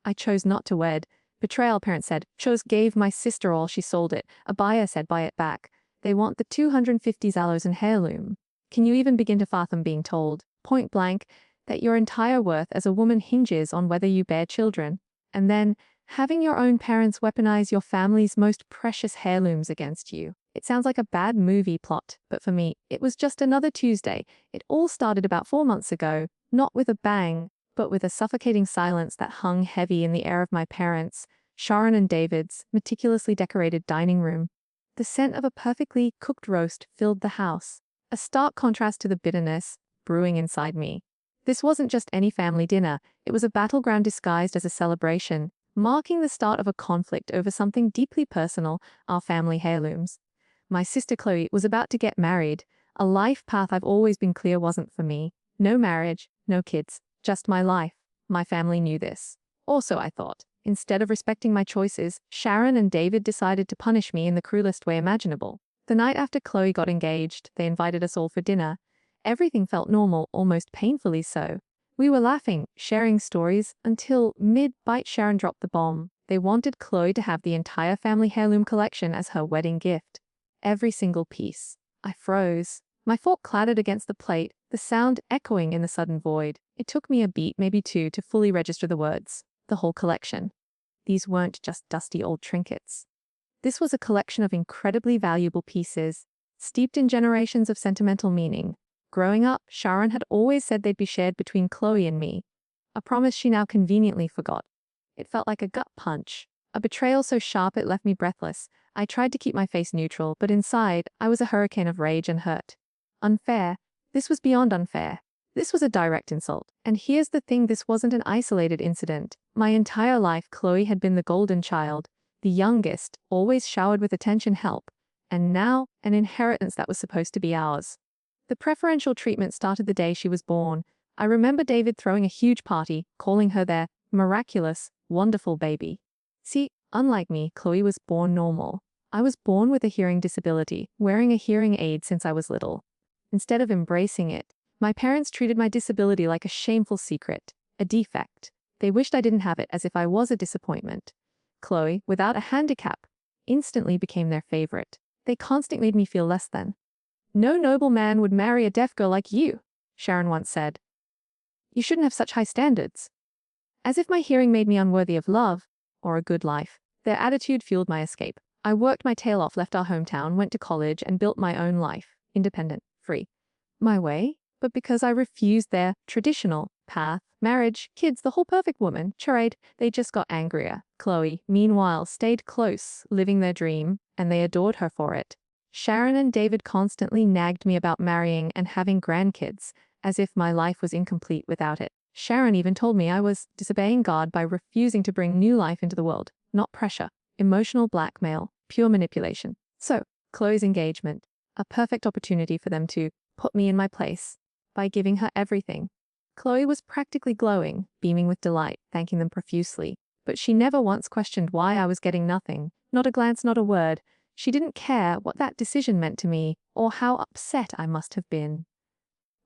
I chose not to wed. Betrayal, parent said. Chose gave my sister all, she sold it. A buyer said buy it back. They want the $250 in heirloom. Can you even begin to fathom being told, point blank, that your entire worth as a woman hinges on whether you bear children? And then, having your own parents weaponize your family's most precious heirlooms against you. It sounds like a bad movie plot, but for me, it was just another Tuesday. It all started about 4 months ago, not with a bang, but with a suffocating silence that hung heavy in the air of my parents', Sharon and David's, meticulously decorated dining room. The scent of a perfectly cooked roast filled the house, a stark contrast to the bitterness brewing inside me. This wasn't just any family dinner, it was a battleground disguised as a celebration, marking the start of a conflict over something deeply personal, our family heirlooms. My sister Chloe was about to get married, a life path I've always been clear wasn't for me. No marriage, no kids, just my life. My family knew this. Also, I thought, instead of respecting my choices, Sharon and David decided to punish me in the cruelest way imaginable. The night after Chloe got engaged, they invited us all for dinner. Everything felt normal, almost painfully so. We were laughing, sharing stories, until mid-bite Sharon dropped the bomb. They wanted Chloe to have the entire family heirloom collection as her wedding gift. Every single piece. I froze. My fork clattered against the plate, the sound echoing in the sudden void. It took me a beat, maybe two, to fully register the words. The whole collection. These weren't just dusty old trinkets. This was a collection of incredibly valuable pieces, steeped in generations of sentimental meaning. Growing up, Sharon had always said they'd be shared between Chloe and me, a promise she now conveniently forgot. It felt like a gut punch, a betrayal so sharp it left me breathless. I tried to keep my face neutral, but inside, I was a hurricane of rage and hurt. Unfair. This was beyond unfair. This was a direct insult. And here's the thing, this wasn't an isolated incident. My entire life, Chloe had been the golden child, the youngest, always showered with attention, help, and now, an inheritance that was supposed to be ours. The preferential treatment started the day she was born. I remember David throwing a huge party, calling her their miraculous, wonderful baby. See, unlike me, Chloe was born normal. I was born with a hearing disability, wearing a hearing aid since I was little. Instead of embracing it, my parents treated my disability like a shameful secret, a defect. They wished I didn't have it, as if I was a disappointment. Chloe, without a handicap, instantly became their favorite. They constantly made me feel less than. No noble man would marry a deaf girl like you, Sharon once said. You shouldn't have such high standards. As if my hearing made me unworthy of love, or a good life. Their attitude fueled my escape. I worked my tail off, left our hometown, went to college, and built my own life, independent, free. My way, but because I refused their traditional path, marriage, kids, the whole perfect woman charade, they just got angrier. Chloe, meanwhile, stayed close, living their dream, and they adored her for it. Sharon and David constantly nagged me about marrying and having grandkids, as if my life was incomplete without it. Sharon even told me I was disobeying God by refusing to bring new life into the world. Not pressure, emotional blackmail, pure manipulation. So, Chloe's engagement, a perfect opportunity for them to put me in my place by giving her everything. Chloe was practically glowing, beaming with delight, thanking them profusely. But she never once questioned why I was getting nothing. Not a glance, not a word. She didn't care what that decision meant to me, or how upset I must have been.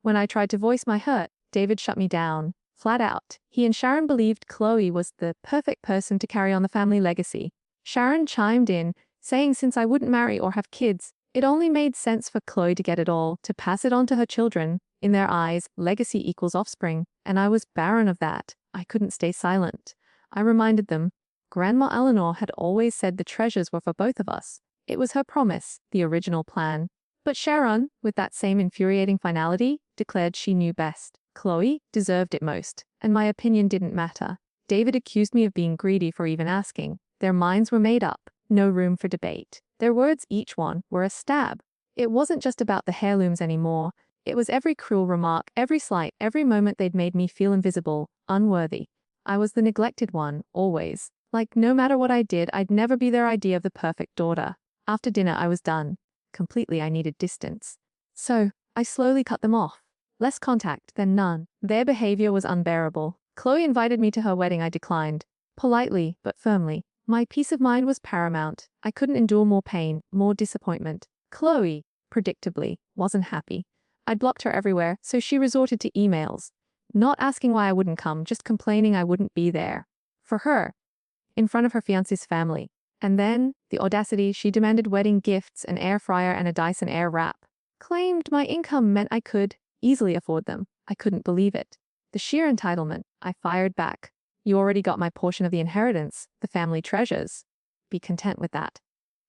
When I tried to voice my hurt, David shut me down, flat out. He and Sharon believed Chloe was the perfect person to carry on the family legacy. Sharon chimed in, saying since I wouldn't marry or have kids, it only made sense for Chloe to get it all, to pass it on to her children. In their eyes, legacy equals offspring, and I was barren of that. I couldn't stay silent. I reminded them, Grandma Eleanor had always said the treasures were for both of us. It was her promise, the original plan. But Sharon, with that same infuriating finality, declared she knew best. Chloe deserved it most, and my opinion didn't matter. David accused me of being greedy for even asking. Their minds were made up, no room for debate. Their words, each one, were a stab. It wasn't just about the heirlooms anymore. It was every cruel remark, every slight, every moment they'd made me feel invisible, unworthy. I was the neglected one, always. Like, no matter what I did, I'd never be their idea of the perfect daughter. After dinner, I was done. Completely, I needed distance. So, I slowly cut them off. Less contact than none. Their behavior was unbearable. Chloe invited me to her wedding. I declined. Politely, but firmly. My peace of mind was paramount. I couldn't endure more pain, more disappointment. Chloe, predictably, wasn't happy. I'd blocked her everywhere, so she resorted to emails. Not asking why I wouldn't come, just complaining I wouldn't be there. For her, in front of her fiancé's family. And then, the audacity, she demanded wedding gifts, an air fryer and a Dyson Airwrap. Claimed my income meant I could easily afford them. I couldn't believe it. The sheer entitlement. I fired back. You already got my portion of the inheritance, the family treasures. Be content with that.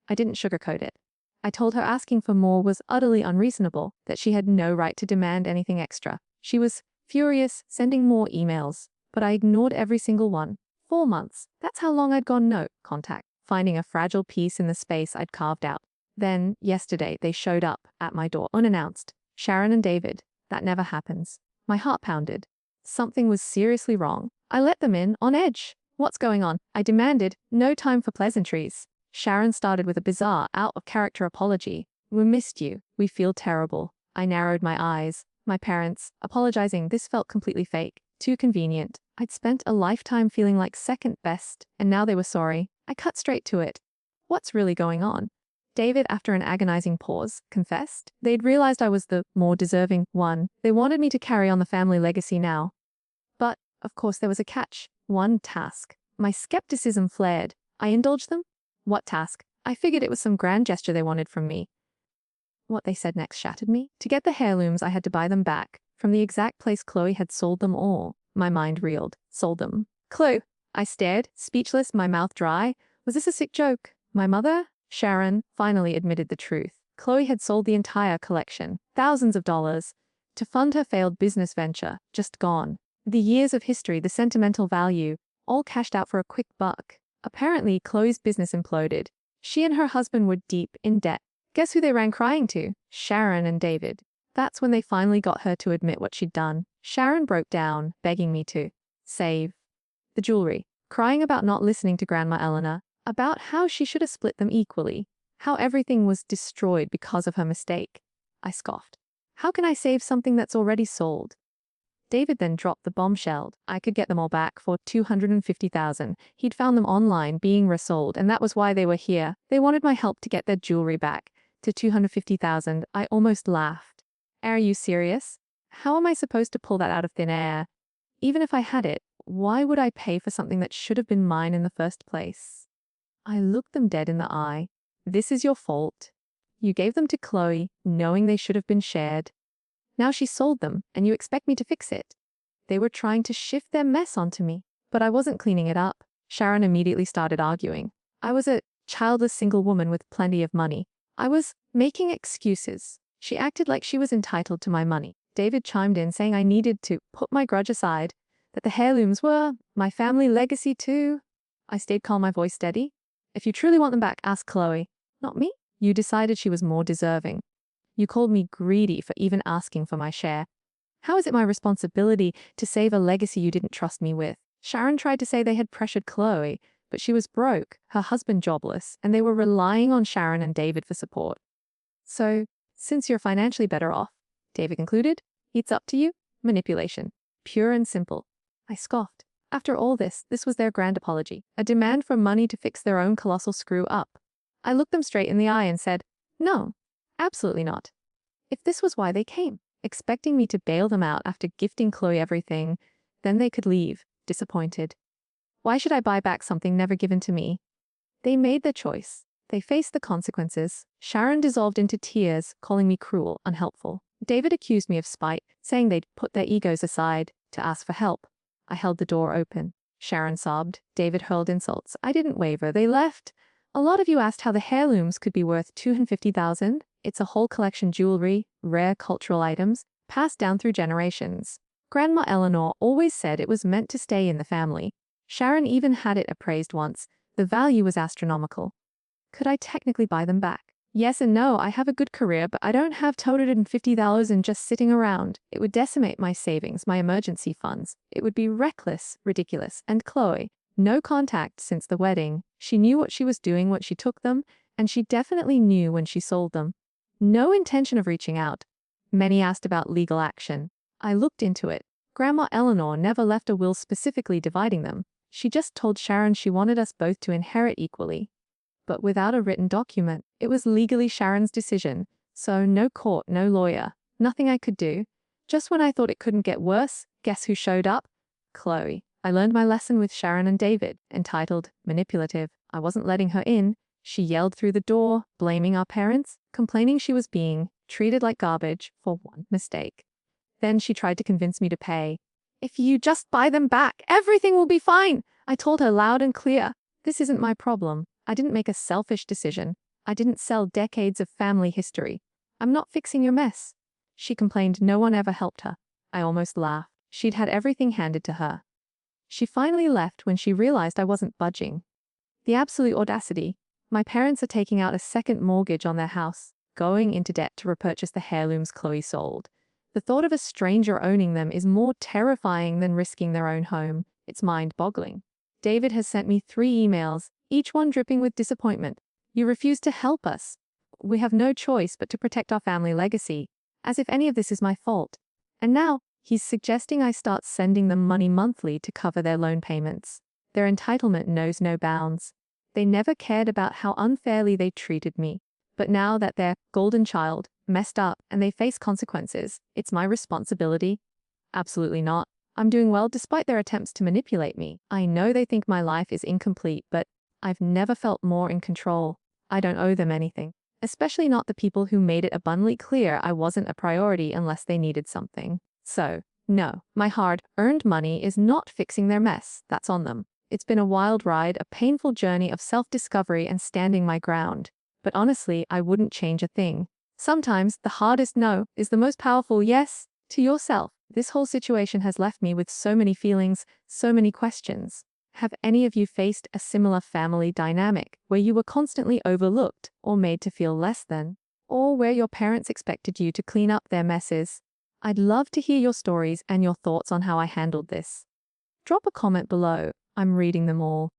I didn't sugarcoat it. I told her asking for more was utterly unreasonable, that she had no right to demand anything extra. She was furious, sending more emails, but I ignored every single one. 4 months. That's how long I'd gone no contact, finding a fragile piece in the space I'd carved out. Then, yesterday, they showed up at my door unannounced. Sharon and David. That never happens. My heart pounded. Something was seriously wrong. I let them in, on edge. What's going on? I demanded. No time for pleasantries. Sharon started with a bizarre, out-of-character apology. We missed you. We feel terrible. I narrowed my eyes. My parents, apologizing. This felt completely fake. Too convenient. I'd spent a lifetime feeling like second best, and now they were sorry. I cut straight to it. What's really going on? David, after an agonizing pause, confessed. They'd realized I was the more deserving one. They wanted me to carry on the family legacy now. But, of course, there was a catch. One task. My skepticism flared. I indulged them? What task? I figured it was some grand gesture they wanted from me. What they said next shattered me. To get the heirlooms, I had to buy them back, from the exact place Chloe had sold them all. My mind reeled. Sold them. Chloe. I stared, speechless, my mouth dry. Was this a sick joke? My mother? Sharon finally admitted the truth. Chloe had sold the entire collection, thousands of dollars, to fund her failed business venture, just gone. The years of history, the sentimental value, all cashed out for a quick buck. Apparently, Chloe's business imploded. She and her husband were deep in debt. Guess who they ran crying to? Sharon and David. That's when they finally got her to admit what she'd done. Sharon broke down, begging me to save the jewelry, crying about not listening to Grandma Eleanor, about how she should have split them equally, how everything was destroyed because of her mistake. I scoffed. How can I save something that's already sold? David then dropped the bombshell. I could get them all back for $250,000. He'd found them online being resold, and that was why they were here. They wanted my help to get their jewelry back to $250,000. I almost laughed. Are you serious? How am I supposed to pull that out of thin air? Even if I had it, why would I pay for something that should have been mine in the first place? I looked them dead in the eye. This is your fault. You gave them to Chloe, knowing they should have been shared. Now she sold them, and you expect me to fix it. They were trying to shift their mess onto me, but I wasn't cleaning it up. Sharon immediately started arguing. I was a childless single woman with plenty of money. I was making excuses. She acted like she was entitled to my money. David chimed in, saying I needed to put my grudge aside, that the heirlooms were my family legacy too. I stayed calm, my voice steady. If you truly want them back, ask Chloe. Not me. You decided she was more deserving. You called me greedy for even asking for my share. How is it my responsibility to save a legacy you didn't trust me with? Sharon tried to say they had pressured Chloe, but she was broke, her husband jobless, and they were relying on Sharon and David for support. So, since you're financially better off, David concluded, it's up to you. Manipulation. Pure and simple. I scoffed. After all this was their grand apology, a demand for money to fix their own colossal screw up. I looked them straight in the eye and said, no, absolutely not. If this was why they came, expecting me to bail them out after gifting Chloe everything, then they could leave, disappointed. Why should I buy back something never given to me? They made their choice. They faced the consequences. Sharon dissolved into tears, calling me cruel, unhelpful. David accused me of spite, saying they'd put their egos aside to ask for help. I held the door open. Sharon sobbed. David hurled insults. I didn't waver. They left. A lot of you asked how the heirlooms could be worth $250,000. It's a whole collection jewelry, rare cultural items, passed down through generations. Grandma Eleanor always said it was meant to stay in the family. Sharon even had it appraised once. The value was astronomical. Could I technically buy them back? Yes and no. I have a good career, but I don't have $250 just sitting around. It would decimate my savings, my emergency funds. It would be reckless, ridiculous. And Chloe, no contact since the wedding. She knew what she was doing when she took them, and she definitely knew when she sold them. No intention of reaching out. Many asked about legal action. I looked into it. Grandma Eleanor never left a will specifically dividing them. She just told Sharon she wanted us both to inherit equally. But without a written document, it was legally Sharon's decision. So no court, no lawyer, nothing I could do. Just when I thought it couldn't get worse, guess who showed up? Chloe. I learned my lesson with Sharon and David, entitled Manipulative. I wasn't letting her in. She yelled through the door, blaming our parents, complaining she was being treated like garbage for one mistake. Then she tried to convince me to pay. If you just buy them back, everything will be fine. I told her loud and clear. This isn't my problem. I didn't make a selfish decision. I didn't sell decades of family history. I'm not fixing your mess. She complained no one ever helped her. I almost laughed. She'd had everything handed to her. She finally left when she realized I wasn't budging. The absolute audacity. My parents are taking out a second mortgage on their house, going into debt to repurchase the heirlooms Chloe sold. The thought of a stranger owning them is more terrifying than risking their own home. It's mind-boggling. David has sent me 3 emails, each one dripping with disappointment. You refuse to help us. We have no choice but to protect our family legacy, as if any of this is my fault. And now, he's suggesting I start sending them money monthly to cover their loan payments. Their entitlement knows no bounds. They never cared about how unfairly they treated me. But now that their golden child messed up and they face consequences, it's my responsibility? Absolutely not. I'm doing well despite their attempts to manipulate me. I know they think my life is incomplete, but I've never felt more in control. I don't owe them anything, especially not the people who made it abundantly clear I wasn't a priority unless they needed something. So, no, my hard-earned money is not fixing their mess. That's on them. It's been a wild ride, a painful journey of self-discovery and standing my ground. But honestly, I wouldn't change a thing. Sometimes the hardest no is the most powerful yes to yourself. This whole situation has left me with so many feelings, so many questions. Have any of you faced a similar family dynamic where you were constantly overlooked or made to feel less than? Or where your parents expected you to clean up their messes? I'd love to hear your stories and your thoughts on how I handled this. Drop a comment below. I'm reading them all.